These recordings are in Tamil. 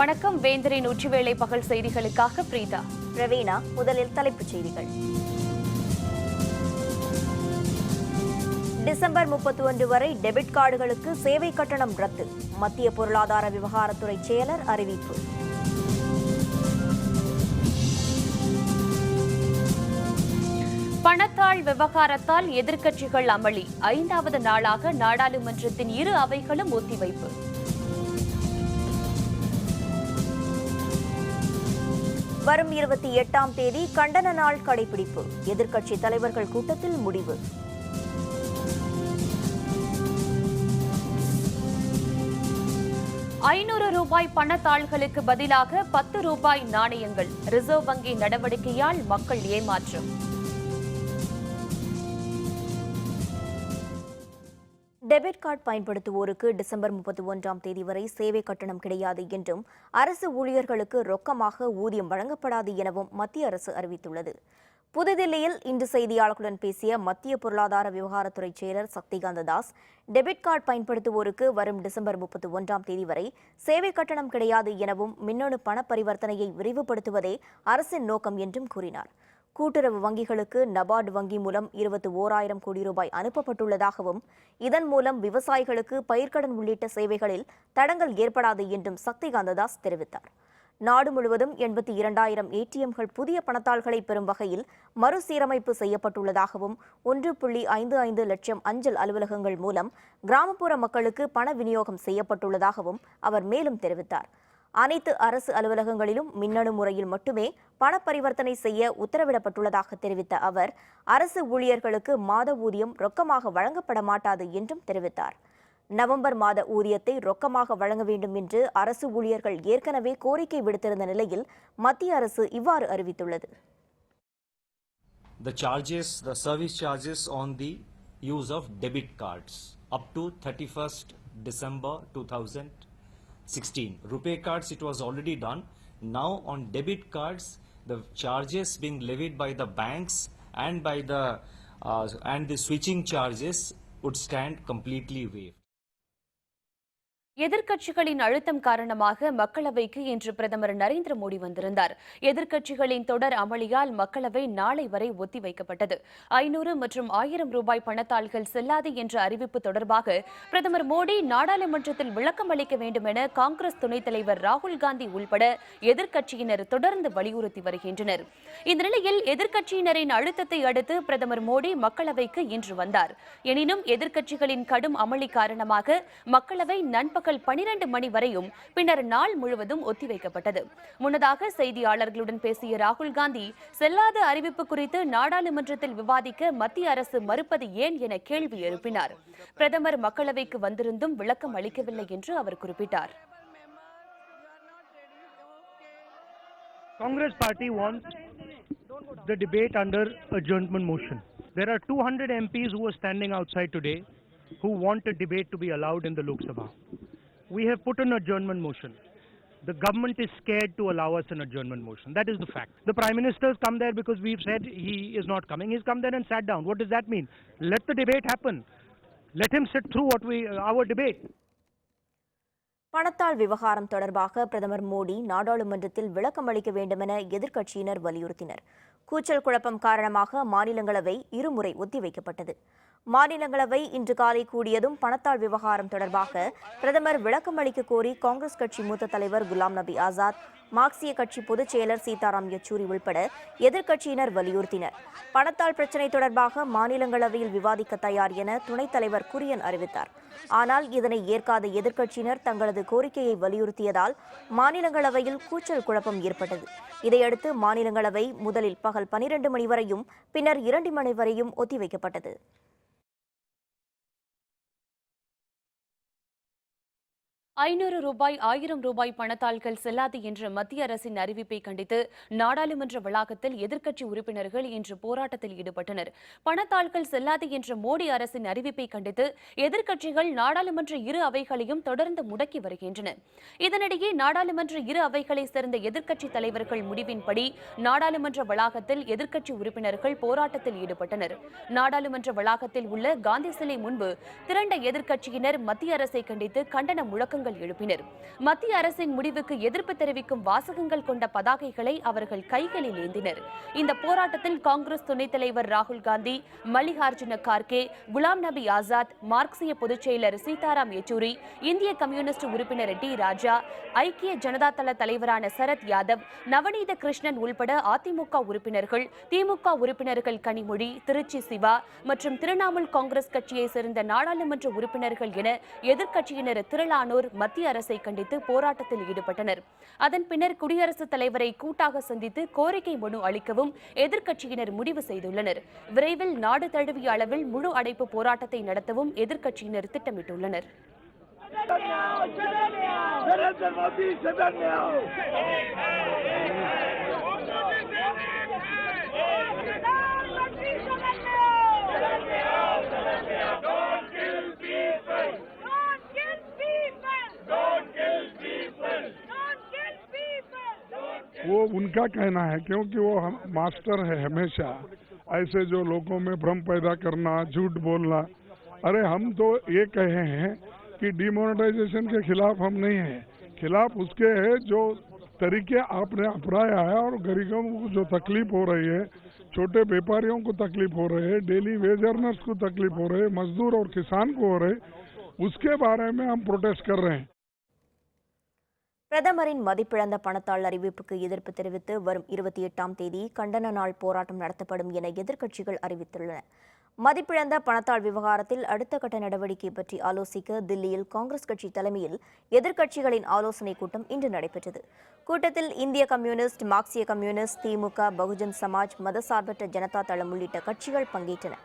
வணக்கம். வேந்தரின் உச்சிவேளை பகல் செய்திகளுக்காக பிரீதா. பிரவீனா. முதலில் தலைப்புச் செய்திகள். டிசம்பர் 31 வரை டெபிட் கார்டுகளுக்கு சேவை கட்டணம் ரத்து. மத்திய பொருளாதார விவகாரத்துறை செயலர் அறிவிப்பு. பணத்தாள் விவகாரத்தால் எதிர்க்கட்சிகள் அமளி. 5வது நாளாக நாடாளுமன்றத்தின் இரு அவைகளும் ஒத்திவைப்பு. வரும் 28ஆம் தேதி கண்டன நாள் கடைபிடிப்பு. எதிர்க்கட்சி தலைவர்கள் கூட்டத்தில் முடிவு. ரூபாய் பணத்தாள்களுக்கு பதிலாக 10 ரூபாய் நாணயங்கள். ரிசர்வ் வங்கி நடவடிக்கையால் மக்கள் ஏமாற்றம். டெபிட் கார்டு பயன்படுத்துவோருக்கு டிசம்பர் 31ஆம் தேதி வரை சேவை கட்டணம் கிடையாது என்றும் அரசு ஊழியர்களுக்கு ரொக்கமாக ஊதியம் வழங்கப்படாது எனவும் மத்திய அரசு அறிவித்துள்ளது. புதுதில்லியில் இன்று செய்தியாளர்களுடன் பேசிய மத்திய பொருளாதார விவகாரத்துறை செயலர் சக்திகாந்த தாஸ், டெபிட் கார்டு பயன்படுத்துவோருக்கு வரும் டிசம்பர் 31ஆம் தேதி வரை சேவை கட்டணம் கிடையாது எனவும் மின்னணு பண பரிவர்த்தனையை விரிவுபடுத்துவதே அரசின் நோக்கம் என்றும் கூறினார். கூட்டுறவு வங்கிகளுக்கு நபார்டு வங்கி மூலம் 21,000 கோடி ரூபாய் அனுப்பப்பட்டுள்ளதாகவும் இதன் மூலம் விவசாயிகளுக்கு பயிர்க்கடன் உள்ளிட்ட சேவைகளில் தடங்கல் ஏற்படாது என்றும் சக்திகாந்ததாஸ் தெரிவித்தார். நாடு முழுவதும் 82,000 ஏடிஎம்கள் புதிய பணத்தாள்களை பெறும் வகையில் மறுசீரமைப்பு செய்யப்பட்டுள்ளதாகவும் 1.55 லட்சம் அஞ்சல் அலுவலகங்கள் மூலம் கிராமப்புற மக்களுக்கு பண விநியோகம் செய்யப்பட்டுள்ளதாகவும் அவர் மேலும் தெரிவித்தார். அனைத்து அரசு அலுவலகங்களிலும் மின்னணு முறையில் மட்டுமே பண பரிவர்த்தனை செய்ய உத்தரவிடப்பட்டுள்ளதாக தெரிவித்த அவர், அரசு ஊழியர்களுக்கு மாத ஊதியம் ரொக்கமாக வழங்கப்பட மாட்டாது என்றும் தெரிவித்தார். நவம்பர் மாத ஊதியத்தை ரொக்கமாக வழங்க வேண்டும் என்று அரசு ஊழியர்கள் ஏற்கனவே கோரிக்கை விடுத்திருந்த நிலையில் மத்திய அரசு இவ்வாறு அறிவித்துள்ளது. The service charges on the use of debit cards up to 31st December 2016. RuPay cards, it was already done. Now on debit cards, the charges being levied by the banks and by the switching charges would stand completely waived. எதிர்க்கட்சிகளின் அழுத்தம் காரணமாக மக்களவைக்கு இன்று பிரதமர் நரேந்திர மோடி வந்திருந்தார். எதிர்க்கட்சிகளின் தொடர் அமளியால் மக்களவை நாளை வரை ஒத்திவைக்கப்பட்டது. 500 மற்றும் 1000 ரூபாய் பணத்தாள்கள் செல்லாது என்ற அறிவிப்பு தொடர்பாக பிரதமர் மோடி நாடாளுமன்றத்தில் விளக்கம் அளிக்க வேண்டும் என காங்கிரஸ் துணைத் தலைவர் ராகுல் காந்தி உள்பட எதிர்க்கட்சியினர் தொடர்ந்து வலியுறுத்தி வருகின்றனர். இந்த நிலையில் எதிர்க்கட்சியினரின் அழுத்தத்தை அடுத்து பிரதமர் மோடி மக்களவைக்கு இன்று வந்தார். எனினும் எதிர்க்கட்சிகளின் கடும் அமளி காரணமாக மக்களவை நண்பகல் 12 மணி வரையும் பின்னர் நாள் முழுவதும் ஒத்திவைக்கப்பட்டது. முன்னதாக செய்தியாளர்களுடன் பேசிய ராகுல் காந்தி, செல்லாத அறிவிப்பு குறித்து நாடாளுமன்றத்தில் விவாதிக்க மத்திய அரசு மறுப்பது ஏன் என கேள்வி எழுப்பினார். பிரதமர் மக்களவைக்கு வந்திருந்தும் விளக்கம் அளிக்கவில்லை என்று அவர் குறிப்பிட்டார். Congress party wants the debate under adjournment motion. There are 200 MPs who are standing outside today who want a debate to be allowed in the Lok Sabha. We have put an adjournment motion. The government is scared to allow us an adjournment motion. That is the fact. The Prime Minister has come there because we've said he is not coming. He's come there and sat down. What does that mean? Let the debate happen. Let him sit through our debate. பணத்தாள் விவகாரம் தொடர்பாக பிரதமர் மோடி நாடாளுமன்றத்தில் விளக்கம் அளிக்க வேண்டுமென எதிர்க்கட்சியினர் வலியுறுத்தினர். கூச்சல் குழப்பம் காரணமாக மாநிலங்களவை இருமுறை ஒத்திவைக்கப்பட்டது. மாநிலங்களவை இன்று காலை கூடியதும் பணத்தாள் விவகாரம் தொடர்பாக பிரதமர் விளக்கம் அளிக்க கோரி காங்கிரஸ் கட்சி மூத்த தலைவர் குலாம் நபி ஆசாத், மார்க்சிய கட்சி பொதுச் செயலர் சீதாராம் யெச்சூரி உள்பட எதிர்க்கட்சியினர் வலியுறுத்தினர். பணத்தாள் பிரச்சினை தொடர்பாக மாநிலங்களவையில் விவாதிக்க தயார் என துணைத் தலைவர் குரியன் அறிவித்தார். ஆனால் இதனை ஏற்காத எதிர்க்கட்சியினர் தங்களது கோரிக்கையை வலியுறுத்தியதால் மாநிலங்களவையில் கூச்சல் குழப்பம் ஏற்பட்டது. இதையடுத்து மாநிலங்களவை முதலில் பகல் 12 மணி வரையும் பின்னர் 2 மணி வரையும் ஒத்திவைக்கப்பட்டது. ரூபாய் 1000 ரூபாய் பணத்தாள்கள் செல்லாது என்ற மத்திய அரசின் அறிவிப்பை கண்டித்து நாடாளுமன்ற வளாகத்தில் எதிர்க்கட்சி உறுப்பினர்கள் இன்று போராட்டத்தில் ஈடுபட்டனர். பணத்தாள்கள் செல்லாது என்ற மோடி அரசின் அறிவிப்பை கண்டித்து எதிர்க்கட்சிகள் நாடாளுமன்ற இரு அவைகளையும் தொடர்ந்து முடக்கி வருகின்றன. இதனிடையே நாடாளுமன்ற இரு அவைகளை சேர்ந்த எதிர்க்கட்சி தலைவர்கள் முடிவின்படி நாடாளுமன்ற வளாகத்தில் எதிர்க்கட்சி உறுப்பினர்கள் போராட்டத்தில் ஈடுபட்டனர். நாடாளுமன்ற வளாகத்தில் உள்ள காந்தி சிலை முன்பு திரண்ட எதிர்க்கட்சியினர் மத்திய அரசை கண்டித்து கண்டன முழக்கங்கள் கோஷங்கள் எழுப்பினர். மத்திய அரசின் முடிவுக்கு எதிர்ப்பு தெரிவிக்கும் வாசகங்கள் கொண்ட பதாகைகளை அவர்கள் கைகளில் ஏந்தினர். இந்த போராட்டத்தில் காங்கிரஸ் துணைத் தலைவர் ராகுல் காந்தி, மல்லிகார்ஜுன கார்கே, குலாம் நபி ஆசாத், மார்க்சிய பொதுச் செயலர் சீதாராம் யெச்சூரி, இந்திய கம்யூனிஸ்ட் உறுப்பினர் டி ராஜா, ஐக்கிய ஜனதா தள தலைவரான சரத் யாதவ், நவநீத கிருஷ்ணன் உள்பட அதிமுக உறுப்பினர்கள், திமுக உறுப்பினர்கள் கனிமொழி, திருச்சி சிவா மற்றும் திரிணாமுல் காங்கிரஸ் கட்சியை சேர்ந்த நாடாளுமன்ற உறுப்பினர்கள் என எதிர்க்கட்சியினர் திரளானோர் மத்திய அரசை கண்டித்து போராட்டத்தில் ஈடுபட்டனர். அதன் பின்னர் குடியரசுத் தலைவரை கூட்டாக சந்தித்து கோரிக்கை மனு அளிக்கவும் எதிர்க்கட்சியினர் முடிவு செய்துள்ளனர். விரைவில் நாடு தழுவிய அளவில் முழு அடைப்பு போராட்டத்தை நடத்தவும் எதிர்க்கட்சியினர் திட்டமிட்டுள்ளனர். वो उनका कहना है, क्योंकि वो मास्टर है हमेशा ऐसे जो लोगों में भ्रम पैदा करना, झूठ बोलना। अरे हम तो ये कहे हैं कि डिमोनेटाइजेशन के खिलाफ हम नहीं हैं, खिलाफ उसके है जो तरीके आपने अपनाया है और गरीबों को जो तकलीफ हो रही है, छोटे व्यापारियों को तकलीफ हो रही है, डेली वेज अर्नर्स को तकलीफ हो रही है, मजदूर और किसान को हो रही, उसके बारे में हम प्रोटेस्ट कर रहे हैं. பிரதமரின் மதிப்பிழந்த பணத்தாள் அறிவிப்புக்கு எதிர்ப்பு தெரிவித்து வரும் 28ஆம் தேதி கண்டன நாள் போராட்டம் நடத்தப்படும் என எதிர்க்கட்சிகள் அறிவித்துள்ளன. மதிப்பிழந்த பணத்தாள் விவகாரத்தில் அடுத்த கட்ட நடவடிக்கை பற்றி ஆலோசிக்க தில்லியில் காங்கிரஸ் கட்சி தலைமையில் எதிர்க்கட்சிகளின் ஆலோசனைக் கூட்டம் இன்று நடைபெற்றது. கூட்டத்தில் இந்திய கம்யூனிஸ்ட், மார்க்சிய கம்யூனிஸ்ட், திமுக, பகுஜன் சமாஜ், மதசார்பற்ற ஜனதா தளம் உள்ளிட்ட கட்சிகள் பங்கேற்றன.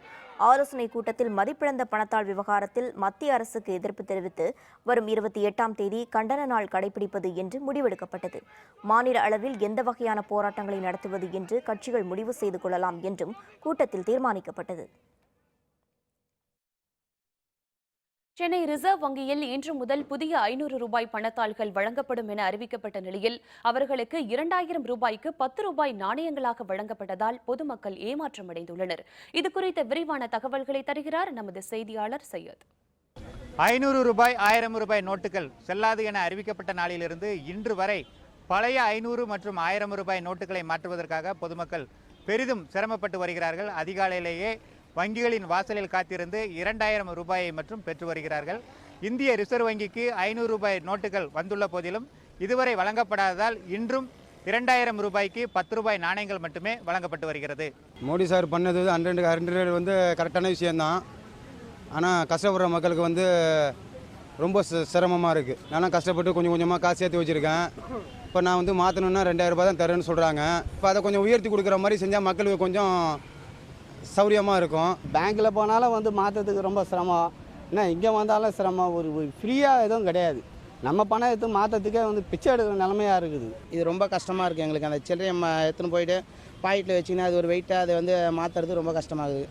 ஆலோசனைக் கூட்டத்தில் மதிப்பிழந்த பணத்தாள் விவகாரத்தில் மத்திய அரசுக்கு எதிர்ப்பு தெரிவித்து வரும் 28ஆம் தேதி கண்டன நாள் கடைபிடிப்பது என்று முடிவெடுக்கப்பட்டது. மாநில அளவில் எந்த வகையான போராட்டங்களை நடத்துவது என்று கட்சிகள் முடிவு செய்து கொள்ளலாம் என்றும் கூட்டத்தில் தீர்மானிக்கப்பட்டது. சென்னை ரிசர்வ் வங்கியில் இன்று முதல் புதிய 500 ரூபாய் பணத்தாள்கள் வழங்கப்படும் என அறிவிக்கப்பட்ட நிலையில் அவர்களுக்கு 2000 ரூபாய்க்கு 10 ரூபாய் நாணயங்களாக வழங்கப்பட்டதால் பொதுமக்கள் ஏமாற்றமடைந்துள்ளனர். இதுகுறித்த விரிவான தகவல்களை தருகிறார் நமது செய்தியாளர் சையத். 500 ரூபாய், 1000 ரூபாய் நோட்டுகள் செல்லாது என அறிவிக்கப்பட்ட நாளிலிருந்து இன்று வரை பழைய 500 மற்றும் 1000 ரூபாய் நோட்டுகளை மாற்றுவதற்காக பொதுமக்கள் பெரிதும் சிரமப்பட்டு வருகிறார்கள். அதிகாலையிலேயே வங்கிகளின் வாசலில் காத்திருந்து 2000 ரூபாயை மற்றும் பெற்று வருகிறார்கள். இந்திய ரிசர்வ் வங்கிக்கு 500 ரூபாய் நோட்டுகள் வந்துள்ள போதிலும் இதுவரை வழங்கப்படாததால் இன்றும் 2000 ரூபாய்க்கு 10 ரூபாய் நாணயங்கள் மட்டுமே வழங்கப்பட்டு வருகிறது. மோடி சார் பண்ணது 100 வந்து கரெக்டான விஷயம்தான். ஆனால் கஷ்டப்படுற மக்களுக்கு வந்து ரொம்ப சிரமமாக இருக்குது. நானும் கஷ்டப்பட்டு கொஞ்சம் கொஞ்சமாக காசு சேர்த்து வச்சுருக்கேன். இப்போ நான் வந்து மாற்றணுன்னா 2000 ரூபாய் தான் தரேன்னு சொல்கிறாங்க. இப்போ அதை கொஞ்சம் உயர்த்தி கொடுக்குற மாதிரி செஞ்சால் மக்களுக்கு கொஞ்சம் சௌரியமாக இருக்கும். பேங்க்கில் போனாலும் வந்து மாற்றத்துக்கு ரொம்ப சிரமம், ஏன்னா இங்கே வந்தாலும் சிரமம். ஒரு ஃப்ரீயாக எதுவும் கிடையாது. நம்ம பணம் எடுத்து மாற்றத்துக்கே வந்து பிச்சை எடுக்கிற நிலைமையாக இருக்குது. இது ரொம்ப கஷ்டமாக இருக்குது எங்களுக்கு. அந்த சில்லறையை எடுத்துன்னு போயிட்டு பாக்கெட்டில் வச்சிங்கன்னா அது ஒரு வெயிட்டாக அதை வந்து மாற்றுறது ரொம்ப கஷ்டமாகுது.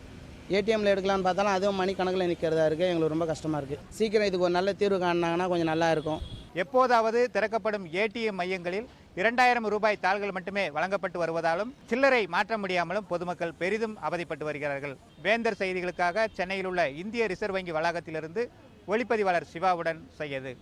ஏடிஎம்மில் எடுக்கலான்னு பார்த்தாலும் அதுவும் மணி கணக்கில் நிற்கிறதா இருக்குது. எங்களுக்கு ரொம்ப கஷ்டமாக இருக்குது. சீக்கிரம் இதுக்கு ஒரு நல்ல தீர்வு காணினாங்கன்னா கொஞ்சம் நல்லா இருக்கும். எப்போதாவது திறக்கப்படும் ஏடிஎம் மையங்களில் 2000 ரூபாய் தாள்கள் மட்டுமே வழங்கப்பட்டு வருவதாலும் சில்லறை மாற்ற முடியாமலும் பொதுமக்கள் பெரிதும் அவதிப்பட்டு வருகிறார்கள். வேந்தர் செய்திகளுக்காக சென்னையில் உள்ள இந்திய ரிசர்வ் வங்கி வளாகத்திலிருந்து ஒளிப்பதிவாளர் சிவாவுடன் செய்யது.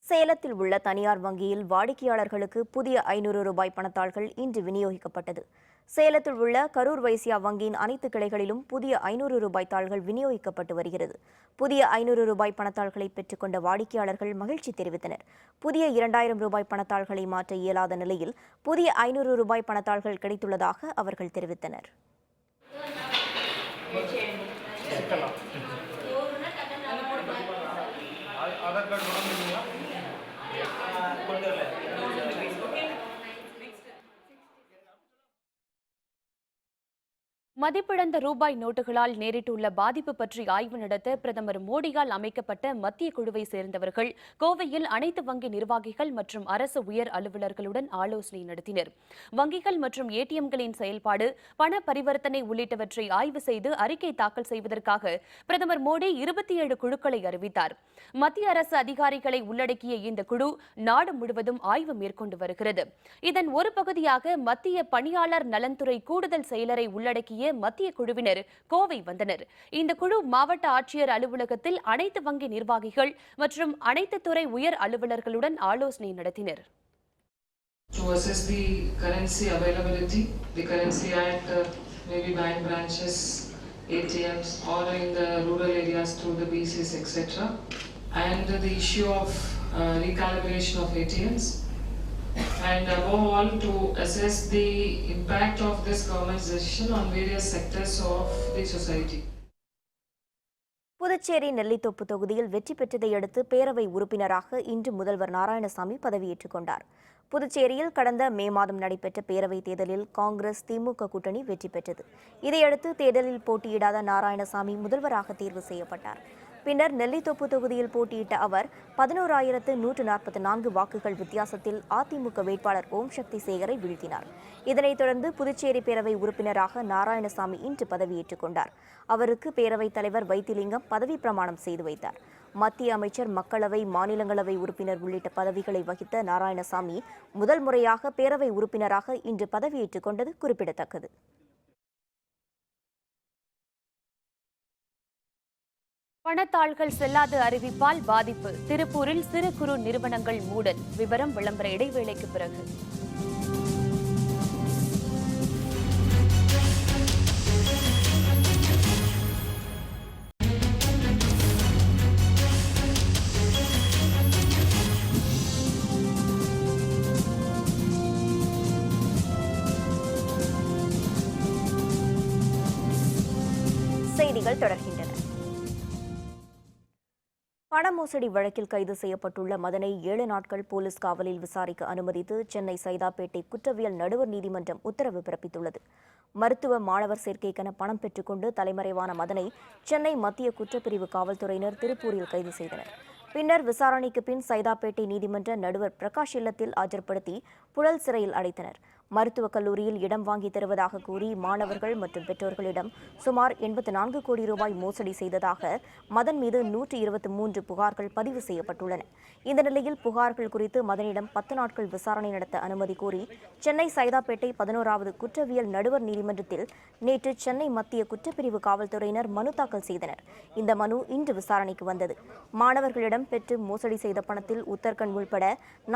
சேலத்தில் உள்ள தனியார் வங்கியில் வாடிக்கையாளர்களுக்கு புதிய 500 ரூபாய் பணத்தாள்கள் இன்று விநியோகிக்கப்பட்டது. சேலத்தில் உள்ள கரூர் வைசியா வங்கியின் அனைத்து கிளைகளிலும் புதிய 500 ரூபாய் தாள்கள் விநியோகிக்கப்பட்டு வருகிறது. புதிய 500 ரூபாய் பணத்தாள்களை பெற்றுக்கொண்ட வாடிக்கையாளர்கள் மகிழ்ச்சி தெரிவித்தனர். புதிய 2000 ரூபாய் பணத்தாள்களை மாற்ற இயலாத நிலையில் புதிய 500 ரூபாய் பணத்தாள்கள் கிடைத்துள்ளதாக அவர்கள் தெரிவித்தனர். மதிப்பிழந்த ரூபாய் நோட்டுகளால் நேரிட்டுள்ள பாதிப்பு பற்றி ஆய்வு நடத்த பிரதமர் மோடியால் அமைக்கப்பட்ட மத்திய குழுவை சேர்ந்தவர்கள் கோவையில் அனைத்து வங்கி நிர்வாகிகள் மற்றும் அரசு உயர் அலுவலர்களுடன் ஆலோசனை நடத்தினர். வங்கிகள் மற்றும் ஏடிஎம்களின் செயல்பாடு, பண பரிவர்த்தனை உள்ளிட்டவற்றை ஆய்வு செய்து அறிக்கை தாக்கல் செய்வதற்காக பிரதமர் மோடி 27 குழுக்களை அறிவித்தார். மத்திய அரசு அதிகாரிகளை உள்ளடக்கிய இந்த குழு நாடு முழுவதும் ஆய்வு மேற்கொண்டு வருகிறது. இதன் ஒரு பகுதியாக மத்திய பணியாளர் நலன்துறை கூடுதல் செயலரை உள்ளடக்கிய மத்திய குழுவினர் கோவை வந்தனர். இந்த குழு மாவட்ட ஆட்சியர் அலுவலகத்தில் அனைத்து வங்கி நிர்வாகிகள் மற்றும் அனைத்து துறை உயர் அலுவலர்களுடன் ஆலோசனை நடத்தினர். To assess the currency availability, the currency at maybe bank branches, ATMs, or in the rural areas through the BCs, etc. And the issue of recalibration of ATMs. And above all, to assess the impact of this government's decision on various sectors of the society. Puducherry Nellithope தொகுதியில் வெற்றி பெற்றதை அடுத்து பேரவை உறுப்பினராக இன்று முதல்வர் நாராயணசாமி பதவியேற்றுக் கொண்டார். புதுச்சேரியில் கடந்த மே மாதம் நடைபெற்ற பேரவைத் தேர்தலில் காங்கிரஸ் திமுக கூட்டணி வெற்றி பெற்றது. இதையடுத்து தேர்தலில் போட்டியிடாத நாராயணசாமி முதல்வராக தேர்வு செய்யப்பட்டார். பின்னர் நெல்லித்தோப்பு தொகுதியில் போட்டியிட்ட அவர் 11,144 வாக்குகள் வித்தியாசத்தில் அதிமுக வேட்பாளர் ஓம் சக்தி சேகரை வீழ்த்தினார். இதனைத் தொடர்ந்து புதுச்சேரி பேரவை உறுப்பினராக நாராயணசாமி இன்று பதவியேற்றுக் கொண்டார். அவருக்கு பேரவைத் தலைவர் வைத்திலிங்கம் பதவி பிரமாணம் செய்து வைத்தார். மத்திய அமைச்சர், மக்களவை, மாநிலங்களவை உறுப்பினர் உள்ளிட்ட பதவிகளை வகித்த நாராயணசாமி முதல் முறையாக பேரவை உறுப்பினராக இன்று பதவியேற்றுக் கொண்டது குறிப்பிடத்தக்கது. பணத்தாள்கள் செல்லாத அறிவிப்பால் பாதிப்பு. திருப்பூரில் சிறு குறு நிறுவனங்கள் மூடல். விவரம் விளம்பர இடைவேளைக்கு பிறகு. செய்திகள் தொடர்கின்றன. பண மோசடி வழக்கில் கைது செய்யப்பட்டுள்ள மதனை 7 நாட்கள் போலீஸ் காவலில் விசாரிக்க அனுமதித்து சென்னை சைதாப்பேட்டை குற்றவியல் நடுவர் நீதிமன்றம் உத்தரவு பிறப்பித்துள்ளது. மருத்துவ மாணவர் சேர்க்கைக்கென பணம் பெற்றுக்கொண்டு தலைமறைவான மதனை சென்னை மத்திய குற்றப்பிரிவு காவல்துறையினர் திருப்பூரில் கைது செய்தனர். பின்னர் விசாரணைக்கு பின் சைதாப்பேட்டை நீதிமன்ற நடுவர் பிரகாஷ் இல்லத்தில் ஆஜர்படுத்தி புழல் சிறையில் அடைத்தனர். மருத்துவக் கல்லூரியில் இடம் வாங்கி தருவதாக கூறி மாணவர்கள் மற்றும் பெற்றோர்களிடம் சுமார் 84 கோடி ரூபாய் மோசடி செய்ததாக மதன் மீது 123 புகார்கள் பதிவு செய்யப்பட்டுள்ளன. இந்த நிலையில் புகார்கள் குறித்து மதனிடம் 10 நாட்கள் விசாரணை நடத்த அனுமதி கோரி சென்னை சைதாப்பேட்டை 11வது குற்றவியல் நடுவர் நீதிமன்றத்தில் நேற்று சென்னை மத்திய குற்றப்பிரிவு காவல்துறையினர் மனு தாக்கல் செய்தனர். இந்த மனு இன்று விசாரணைக்கு வந்தது. மாணவர்களிடம் பெற்று மோசடி செய்த பணத்தில் உத்தரகண்ட் உள்பட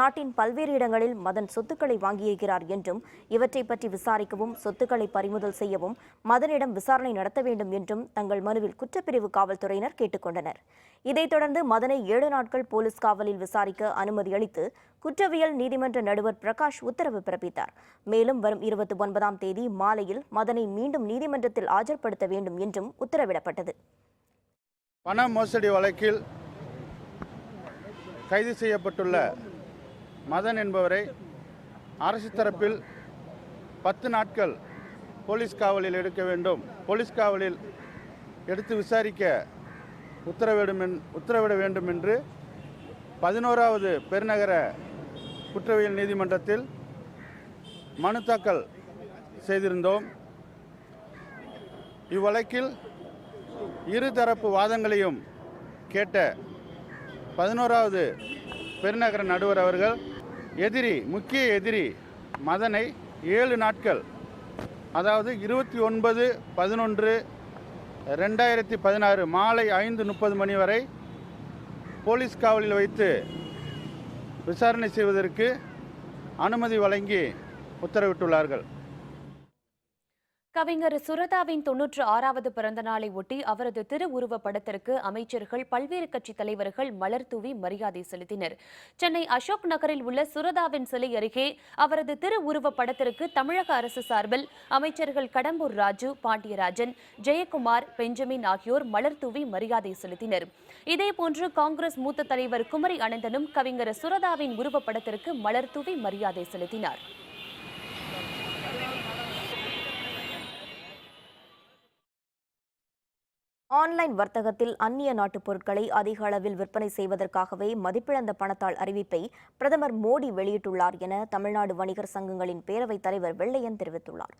நாட்டின் பல்வேறு இடங்களில் மதன் சொத்துக்களை வாங்கியிருக்கிறார் என்றும் இவற்றை பற்றி விசாரிக்கவும் சொத்துக்களை பறிமுதல் செய்யவும் மதனிடம் விசாரணை நடத்த வேண்டும் என்றும் தங்கள் மனுவில் குற்றப்பிரிவு காவல்துறையினர் கேட்டுக்கொண்டனர். இதைத் தொடர்ந்து மதனை 7 நாட்கள் போலீஸ் காவலில் விசாரிக்க அனுமதி அளித்து குற்றவியல் நீதிமன்ற நடுவர் பிரகாஷ் உத்தரவு பிறப்பித்தார். மேலும் வரும் 29ஆம் தேதி மாலையில் மதனை மீண்டும் நீதிமன்றத்தில் ஆஜர்படுத்த வேண்டும் என்றும் உத்தரவிடப்பட்டது. பண மோசடி வழக்கில் கைது செய்யப்பட்டுள்ள மதன் என்பவரை அரசு தரப்பில் 10 நாட்கள் போலீஸ் காவலில் எடுக்க வேண்டும், போலீஸ் காவலில் எடுத்து விசாரிக்க உத்தரவிட வேண்டும் என்று 11வது பெருநகர குற்றவியல் நீதிமன்றத்தில் மனு தாக்கல் செய்திருந்தோம். இவ்வழக்கில் இருதரப்பு வாதங்களையும் கேட்ட 11வது பெருநகர நடுவர் அவர்கள் முக்கிய எதிரி மதனை 7 நாட்கள், அதாவது 29/11/2016 மாலை 5:30 மணி வரை போலீஸ் காவலில் வைத்து விசாரணை செய்வதற்கு அனுமதி வழங்கி உத்தரவிட்டுள்ளார்கள். கவிஞர் சுரதாவின் 96வது பிறந்த நாளை ஒட்டி அவரது திருவுருவ படத்திற்கு அமைச்சர்கள், பல்வேறு கட்சித் தலைவர்கள் மலர் தூவி மரியாதை செலுத்தினர். சென்னை அசோக் நகரில் உள்ள சுரதாவின் சிலை அருகே அவரது திருவுருவ படத்திற்கு தமிழக அரசு சார்பில் அமைச்சர்கள் கடம்பூர் ராஜு, பாண்டியராஜன், ஜெயக்குமார், பெஞ்சமின் ஆகியோர் மலர் தூவி மரியாதை செலுத்தினர். இதேபோன்று காங்கிரஸ் மூத்த தலைவர் குமரி அனந்தனும் கவிஞர் சுரதாவின் உருவப்படத்திற்கு மலர் தூவி மரியாதை செலுத்தினார். ஆன்லைன் வர்த்தகத்தில் அந்நிய நாட்டு பொருட்களை அதிக அளவில் விற்பனை செய்வதற்காகவே மதிப்பிழந்த பணத்தாள் அறிவிப்பை பிரதமர் மோடி வெளியிட்டுள்ளார் என தமிழ்நாடு வணிகர் சங்கங்களின் பேரவைத் தலைவர் வெள்ளையன் தெரிவித்துள்ளார்.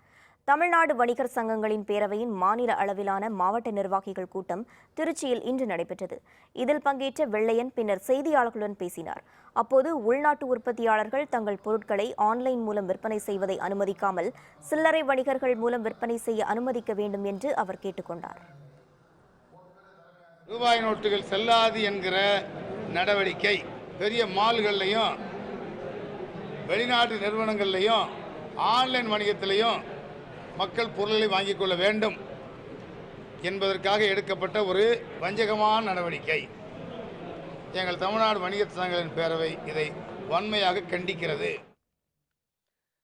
தமிழ்நாடு வணிகர் சங்கங்களின் பேரவையின் மாநில அளவிலான மாவட்ட நிர்வாகிகள் கூட்டம் திருச்சியில் இன்று நடைபெற்றது. இதில் பங்கேற்ற வெள்ளையன் பின்னர் செய்தியாளர்களுடன் பேசினார். அப்போது உள்நாட்டு உற்பத்தியாளர்கள் தங்கள் பொருட்களை ஆன்லைன் மூலம் விற்பனை செய்வதை அனுமதிக்காமல் சில்லறை வணிகர்கள் மூலம் விற்பனை செய்ய அனுமதிக்க வேண்டும் என்று அவர் கேட்டுக்கொண்டார். ரூபாய் நோட்டுகள் செல்லாது என்கிற நடவடிக்கை பெரிய மால்கள்லையும் வெளிநாட்டு நிறுவனங்கள்லையும் ஆன்லைன் வணிகத்திலையும் மக்கள் பொருள்களை வாங்கிக் கொள்ள வேண்டும் என்பதற்காக எடுக்கப்பட்ட ஒரு வஞ்சகமான நடவடிக்கை. எங்கள் தமிழ்நாடு வணிகர் சங்கங்களின் பேரவை இதை வன்மையாக கண்டிக்கிறது.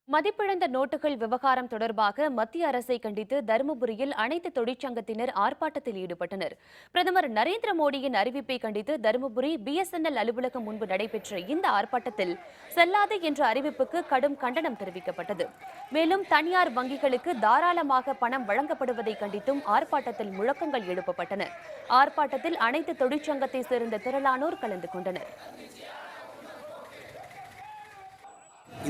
மதிப்பிழந்த நோட்டுகள் விவகாரம் தொடர்பாக மத்திய அரசை கண்டித்து தருமபுரியில் அனைத்து தொழிற்சங்கத்தினர் ஆர்ப்பாட்டத்தில் ஈடுபட்டனர். பிரதமர் நரேந்திர மோடியின் அறிவிப்பை கண்டித்து தருமபுரி BSNL அலுவலகம் முன்பு நடைபெற்ற இந்த ஆர்ப்பாட்டத்தில் செல்லாது என்ற அறிவிப்புக்கு கடும் கண்டனம் தெரிவிக்கப்பட்டது. மேலும் தனியார் வங்கிகளுக்கு தாராளமாக பணம் வழங்கப்படுவதை கண்டித்தும் ஆர்ப்பாட்டத்தில் முழக்கங்கள் எழுப்பப்பட்டன. ஆர்ப்பாட்டத்தில் அனைத்து தொழிற்சங்கத்தை சேர்ந்த திரளானோர் கலந்து கொண்டனர்.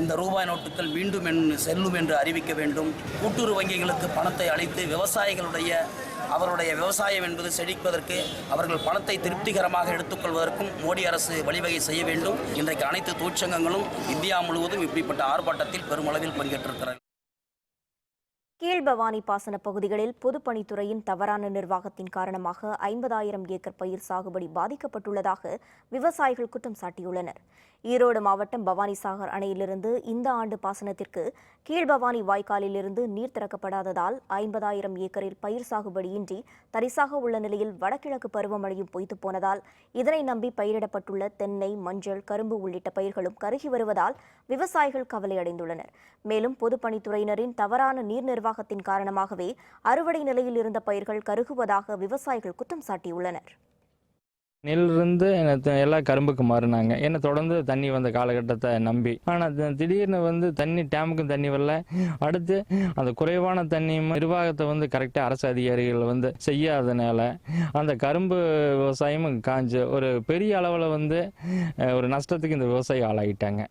இந்த ரூபாய் நோட்டுகள் மீண்டும் செல்லும் என்று அறிவிக்க வேண்டும். கூட்டுறவு வங்கிகளுக்கு பணத்தை அளித்து அவருடைய விவசாயம் என்பது செழிப்பதற்கு அவர்கள் பணத்தை திருப்திகரமாக எடுத்துக்கொள்வதற்கும் மோடி அரசு வழிவகை செய்ய வேண்டும். இன்றைக்கு அனைத்து தொழிற்சங்கங்களும் இந்தியா முழுவதும் இப்படிப்பட்ட ஆர்ப்பாட்டத்தில் பெருமளவில் பங்கேற்றிருக்கிறார்கள். கீழ்பவானி பாசன பகுதிகளில் பொதுப்பணித்துறையின் தவறான நிர்வாகத்தின் காரணமாக 50,000 ஏக்கர் பயிர் சாகுபடி பாதிக்கப்பட்டுள்ளதாக விவசாயிகள் குற்றம் சாட்டியுள்ளனர். ஈரோடு மாவட்டம் பவானிசாகர் அணையிலிருந்து இந்த ஆண்டு பாசனத்திற்கு கீழ்பவானி வாய்க்காலிலிருந்து நீர் திறக்கப்படாததால் 50,000 ஏக்கரில் பயிர் சாகுபடியின்றி தரிசாக உள்ள நிலையில் வடகிழக்கு பருவமழையும் பொய்த்து போனதால் இதனை நம்பி பயிரிடப்பட்டுள்ள தென்னை, மஞ்சள், கரும்பு உள்ளிட்ட பயிர்களும் கருகி வருவதால் விவசாயிகள் கவலையடைந்துள்ளனர். மேலும் பொதுப்பணித்துறையினரின் தவறான நீர் நிர்வாகத்தின் காரணமாகவே அறுவடை நிலையில் இருந்த பயிர்கள் கருகுவதாக விவசாயிகள் குற்றம் சாட்டியுள்ளனர். நெல்லிருந்து எல்லாம் கரும்புக்கு மாறினாங்க. ஏன்னா தொடர்ந்து தண்ணி வந்த காலகட்டத்தை நம்பி. ஆனால் திடீர்னு தண்ணி டேமுக்கும் தண்ணி வரல. அடுத்து அந்த குறைவான தண்ணியும் நிர்வாகத்தை கரெக்டாக அரசு அதிகாரிகள் செய்யாதனால அந்த கரும்பு விவசாயமும் காஞ்சு ஒரு பெரிய அளவில் ஒரு நஷ்டத்துக்கு இந்த விவசாயி ஆளாகிட்டாங்க.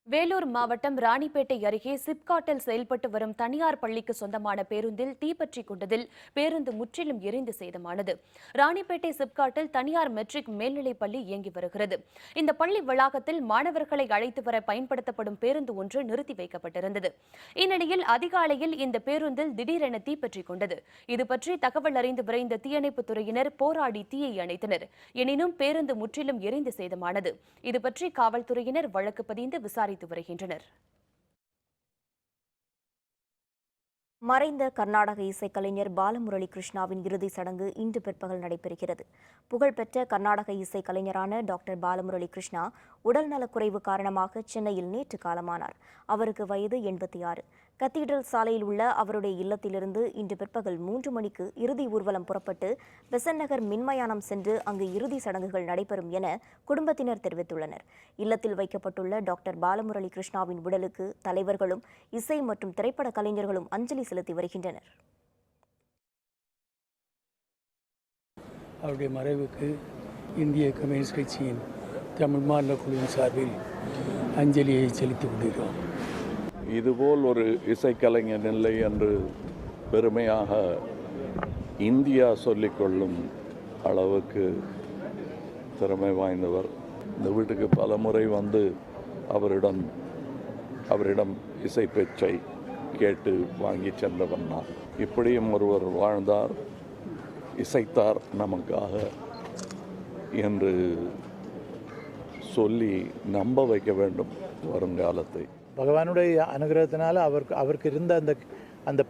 வேலூர் மாவட்டம் ராணிப்பேட்டை அருகே சிப்காட்டில் செயல்பட்டு வரும் தனியார் பள்ளிக்கு சொந்தமான பேருந்தில் தீப்பற்றி கொண்டதில் பேருந்து முற்றிலும் எரிந்து சேதமானது. ராணிப்பேட்டை சிப்காட்டில் தனியார் மெட்ரிக் மேல்நிலைப் பள்ளி இயங்கி வருகிறது. இந்த பள்ளி வளாகத்தில் மாணவர்களை அழைத்து வர பயன்படுத்தப்படும் பேருந்து ஒன்று நிறுத்தி வைக்கப்பட்டிருந்தது. இந்நிலையில் அதிகாலையில் இந்த பேருந்தில் திடீரென தீப்பற்றி கொண்டது. இதுபற்றி தகவல் அறிந்து விரைந்த தீயணைப்புத் துறையினர் போராடி தீயை அணைத்தனர். எனினும் பேருந்து முற்றிலும் எரிந்து சேதமானது. இதுபற்றி காவல்துறையினர் வழக்கு பதிந்து விசாரித்து வருகின்றனர். மறைந்த கர்நாடக இசைக்கலைஞர் பாலமுரளி கிருஷ்ணாவின் இறுதி சடங்கு இன்று பிற்பகல் நடைபெறுகிறது. புகழ்பெற்ற கர்நாடக இசைக்கலைஞரான டாக்டர் பாலமுரளி கிருஷ்ணா உடல்நலக்குறைவு காரணமாக சென்னையில் நேற்று காலமானார். அவருக்கு வயது 86. கத்தீட்ரல் சாலையில் உள்ள அவருடைய இல்லத்திலிருந்து இன்று பிற்பகல் 3 மணிக்கு இறுதி ஊர்வலம் புறப்பட்டு பெசன்ட் நகர் மின்மயானம் சென்று அங்கு இறுதி சடங்குகள் நடைபெறும் என குடும்பத்தினர் தெரிவித்துள்ளனர். இல்லத்தில் வைக்கப்பட்டுள்ள டாக்டர் பாலமுரளி கிருஷ்ணாவின் உடலுக்கு தலைவர்களும் இசை மற்றும் திரைப்பட கலைஞர்களும் அஞ்சலி செலுத்தி வருகின்றனர். அவருடைய மறைவுக்கு இந்திய கம்யூனிஸ்ட் கட்சியின் தமிழ் மாநில குழுவின் சார்பில் அஞ்சலியை செலுத்திக் கொண்டிருக்கிறோம். இதுபோல் ஒரு இசைக்கலைஞர் இல்லை என்று பெருமையாக இந்தியா சொல்லிக்கொள்ளும் அளவுக்கு திறமை வாய்ந்தவர். இந்த வீட்டுக்கு பல முறை அவரிடம் இசை பேச்சை கேட்டு வாங்கி சென்றவன் நான். இப்படியும் ஒருவர் வாழ்ந்தார், இசைத்தார் நமக்காக என்று சொல்லி நம்ப வைக்க வேண்டும் வருங்காலத்தை. பகவானுடைய அனுகிரகத்தினால அவருக்கு இருந்த அந்த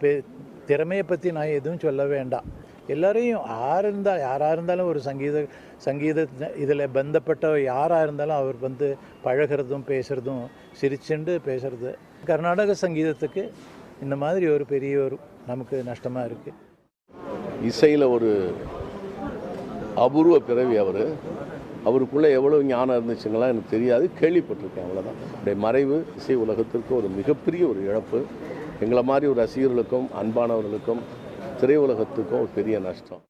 திறமையை பற்றி நான் எதுவும் சொல்ல வேண்டாம். எல்லாரையும் யாராக இருந்தாலும் ஒரு சங்கீத இதில் பந்தப்பட்ட யாராக இருந்தாலும் அவர் பழகிறதும் பேசுகிறதும் சிரிச்சுண்டு பேசுகிறது. கர்நாடக சங்கீதத்துக்கு இந்த மாதிரி ஒரு பெரிய ஒரு நமக்கு நஷ்டமாக இருக்குது. இசையில் ஒரு அபூர்வ பிறவி அவருக்குள்ளே எவ்வளோ ஞானம் இருந்துச்சுங்களா எனக்கு தெரியாது, கேள்விப்பட்டிருக்கேன், அவ்வளோதான். அவருடைய மறைவு இசை உலகத்திற்கு ஒரு மிகப்பெரிய ஒரு இழப்பு. எங்களை மாதிரி ஒரு ரசிகர்களுக்கும் அன்பானவர்களுக்கும் திரையுலகத்துக்கும் ஒரு பெரிய நஷ்டம்.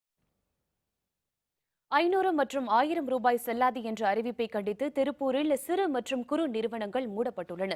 500 மற்றும் 1000 ரூபாய் செல்லாது என்ற அறிவிப்பை கண்டித்து திருப்பூரில் சிறு மற்றும் குறு நிறுவனங்கள் மூடப்பட்டுள்ளன.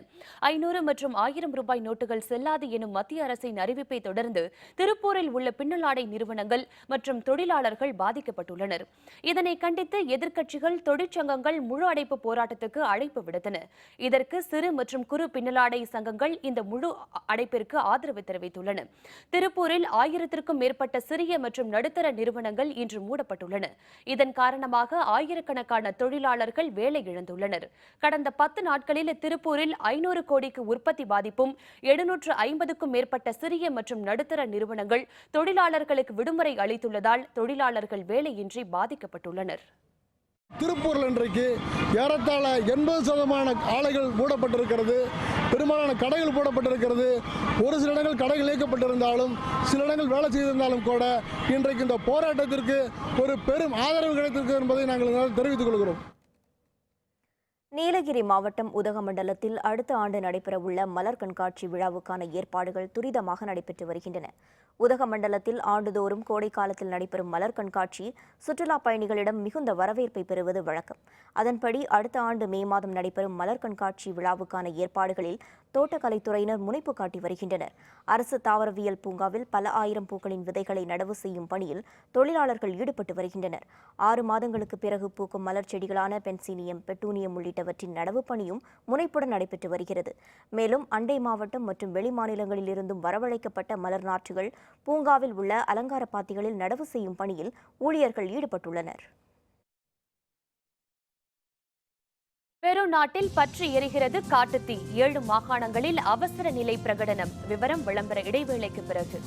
500 மற்றும் 1000 ரூபாய் நோட்டுகள் செல்லாது எனும் மத்திய அரசின் அறிவிப்பை தொடர்ந்து திருப்பூரில் உள்ள பின்னலாடை நிறுவனங்கள் மற்றும் தொழிலாளர்கள் பாதிக்கப்பட்டுள்ளனர். இதனை கண்டித்து எதிர்க்கட்சிகள், தொழிற்சங்கங்கள் முழு அடைப்பு போராட்டத்துக்கு அழைப்பு விடுத்தன. இதற்கு சிறு மற்றும் குறு பின்னலாடை சங்கங்கள் இந்த முழு அடைப்பிற்கு ஆதரவு தெரிவித்துள்ளன. திருப்பூரில் 1000க்கும் மேற்பட்ட சிறிய மற்றும் நடுத்தர நிறுவனங்கள் இன்று மூடப்பட்டுள்ளன. இதன் காரணமாக ஆயிரக்கணக்கான தொழிலாளர்கள் வேலை இழந்துள்ளனர். கடந்த 10 நாட்களில் திருப்பூரில் 500 கோடிக்கு உற்பத்தி பாதிப்பும் 750க்கும் மேற்பட்ட சிறிய மற்றும் நடுத்தர நிறுவனங்கள் தொழிலாளர்களுக்கு விடுமுறை அளித்துள்ளதால் தொழிலாளர்கள் வேலையின்றி பாதிக்கப்பட்டுள்ளனர். திருப்பூரில் இன்றைக்கு ஏறத்தாழ 80% ஆலைகள் மூடப்பட்டிருக்கிறது. பெரும்பாலான கடைகள் மூடப்பட்டிருக்கிறது. ஒரு சில இடங்கள் கடைகள் இயக்கப்பட்டிருந்தாலும் சில இடங்கள் வேலை செய்திருந்தாலும் கூட இன்றைக்கு இந்த போராட்டத்திற்கு ஒரு பெரும் ஆதரவு கிடைத்திருக்கிறது என்பதை நாங்கள் தெரிவித்துக் கொள்கிறோம். நீலகிரி மாவட்டம் உதகமண்டலத்தில் அடுத்த ஆண்டு நடைபெறவுள்ள மலர் கண்காட்சி விழாவுக்கான ஏற்பாடுகள் துரிதமாக நடைபெற்று வருகின்றன. உதகமண்டலத்தில் ஆண்டுதோறும் கோடை காலத்தில் நடைபெறும் மலர் கண்காட்சி சுற்றுலா பயணிகளிடம் மிகுந்த வரவேற்பை பெறுவது வழக்கம். அதன்படி அடுத்த ஆண்டு மே மாதம் நடைபெறும் மலர் கண்காட்சி விழாவுக்கான ஏற்பாடுகளில் தோட்டக்கலைத்துறையினர் முனைப்பு காட்டி வருகின்றனர். அரசு தாவரவியல் பூங்காவில் பல ஆயிரம் பூக்களின் விதைகளை நடவு செய்யும் பணியில் தொழிலாளர்கள் ஈடுபட்டு வருகின்றனர். 6 மாதங்களுக்கு பிறகு பூக்கும் மலர் செடிகளான பென்சினியம், பெட்டூனியம் உள்ளிட்டவற்றின் நடவு பணியும் முனைப்புடன் நடைபெற்று வருகிறது. மேலும் அண்டை மாவட்டம் மற்றும் வெளி மாநிலங்களில் இருந்தும் வரவழைக்கப்பட்ட மலர் நாற்றுகள் பூங்காவில் உள்ள அலங்கார பாத்திகளில் நடவு செய்யும் பணியில் ஊழியர்கள் ஈடுபட்டுள்ளனர். பெரு நாட்டில் பற்றி எரிகிறது காட்டுத்தீ. 7 மாகாணங்களில் அவசர நிலை பிரகடனம். விவரம் விளம்பர இடைவேளைக்கு பிறகு.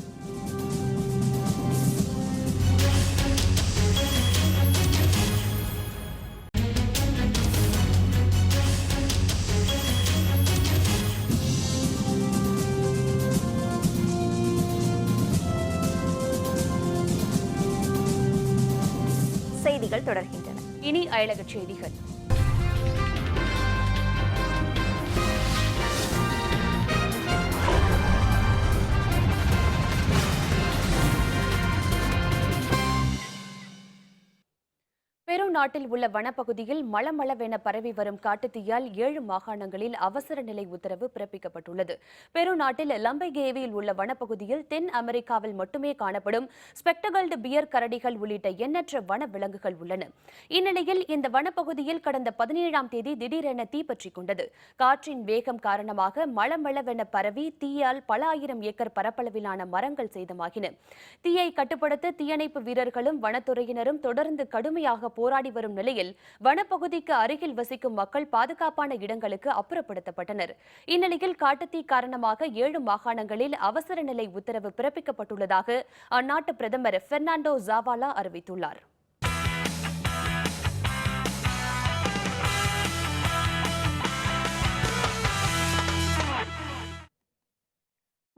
செய்திகள் தொடர்கின்றன. இனி அயலகச் செய்திகள். பெரு நாட்டில் உள்ள வனப்பகுதியில் மளமளவென பரவி வரும் காட்டுத்தீயால் 7 மாகாணங்களில் அவசர நிலை உத்தரவு பிறப்பிக்கப்பட்டுள்ளது. பெரு நாட்டில் லம்பைகேவியில் உள்ள வனப்பகுதியில் தென் அமெரிக்காவில் மட்டுமே காணப்படும் ஸ்பெக்டகல்டு பியர் கரடிகள் உள்ளிட்ட எண்ணற்ற வன விலங்குகள் உள்ளன. இந்நிலையில் இந்த வனப்பகுதியில் கடந்த 17ஆம் தேதி திடீரென தீப்பற்றிக் கொண்டது. காற்றின் வேகம் காரணமாக மளமளவென பரவி தீயால் பல ஆயிரம் ஏக்கர் பரப்பளவிலான மரங்கள் சேதமாகின. தீயை கட்டுப்படுத்த தீயணைப்பு வீரர்களும் வனத்துறையினரும் தொடர்ந்து கடுமையாக போராடி வரும் நிலையில் வனப்பகுதிக்கு அருகில் வசிக்கும் மக்கள் பாதுகாப்பான இடங்களுக்கு அப்புறப்படுத்தப்பட்டனர். இந்நிலையில் காட்டுத்தீ காரணமாக 7 மாகாணங்களில் அவசர நிலை உத்தரவு பிறப்பிக்கப்பட்டுள்ளதாக அந்நாட்டு பிரதமர் பெர்னாண்டோ ஜாவாலா அறிவித்துள்ளார்.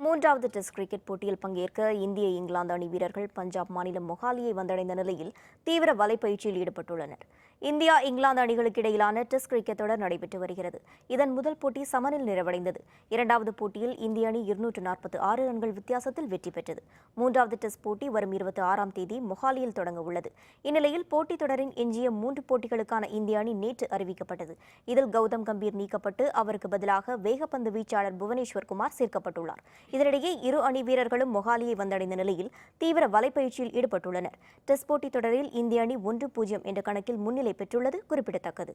மூன்றாவது டெஸ்ட் கிரிக்கெட் போட்டியில் பங்கேற்க இந்திய இங்கிலாந்து அணி வீரர்கள் பஞ்சாப் மாநிலம் மொஹாலியை வந்தடைந்த நிலையில் தீவிர வலைப்பயிற்சியில் ஈடுபட்டுள்ளனர். இந்தியா இங்கிலாந்து அணிகளுக்கு இடையிலான டெஸ்ட் கிரிக்கெட் தொடர் நடைபெற்று வருகிறது. இதன் முதல் போட்டி சமனில் நிறைவடைந்தது. இரண்டாவது போட்டியில் இந்திய அணி 246 ரன்கள் வித்தியாசத்தில் வெற்றி பெற்றது. மூன்றாவது டெஸ்ட் போட்டி வரும் 26ஆம் தேதி மொஹாலியில் தொடங்க உள்ளது. இந்நிலையில் போட்டித் தொடரின் எஞ்சிய 3 போட்டிகளுக்கான இந்திய அணி நேற்று அறிவிக்கப்பட்டது. இதில் கௌதம் கம்பீர் நீக்கப்பட்டு அவருக்கு பதிலாக வேகப்பந்து வீச்சாளர் புவனேஸ்வர் குமார் சேர்க்கப்பட்டுள்ளார். இதனிடையே இரு அணி வீரர்களும் மொஹாலியை வந்தடைந்த நிலையில் தீவிர வலைப்பயிற்சியில் ஈடுபட்டுள்ளனர். டெஸ்ட் போட்டித் தொடரில் இந்திய அணி 1-0 என்ற கணக்கில் முன்னிலை பெற்றுள்ளது குறிப்பிடத்தக்கது.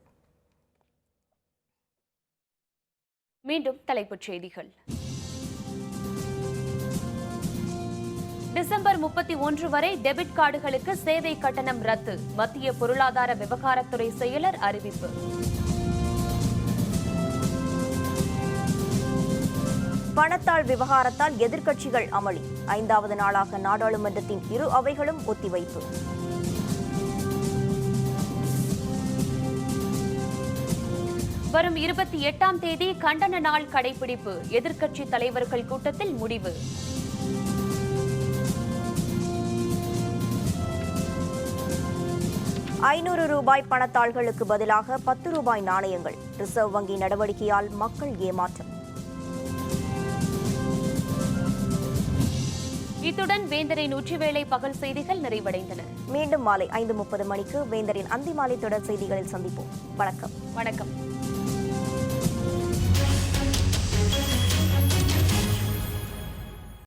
மீண்டும் தலைப்புச் செய்திகள். டிசம்பர் 31 வரை டெபிட் கார்டுகளுக்கு சேவை கட்டணம் ரத்து. மத்திய பொருளாதார விவகாரத்துறை செயலர் அறிவிப்பு. பணத்தாள் விவகாரத்தால் எதிர்க்கட்சிகள் அமளி. 5வது நாளாக நாடாளுமன்றத்தின் இரு அவைகளும் ஒத்திவைப்பு. வரும் 28ஆம் தேதி கண்டன நாள் கடைபிடிப்பு. எதிர்க்கட்சி தலைவர்கள் கூட்டத்தில் முடிவு. ₹500 பணத்தாள்களுக்கு பதிலாக ₹10 நாணயங்கள். ரிசர்வ் வங்கி நடவடிக்கையால் மக்கள் ஏமாற்றம். இத்துடன் வேந்தரின் உச்சிவேளை பகல் செய்திகள் நிறைவடைந்தன. மீண்டும் மாலை 5:30 மணிக்கு வேந்தரின் அந்திமாலை தொடர் செய்திகளில் சந்திப்போம். வணக்கம். வணக்கம்.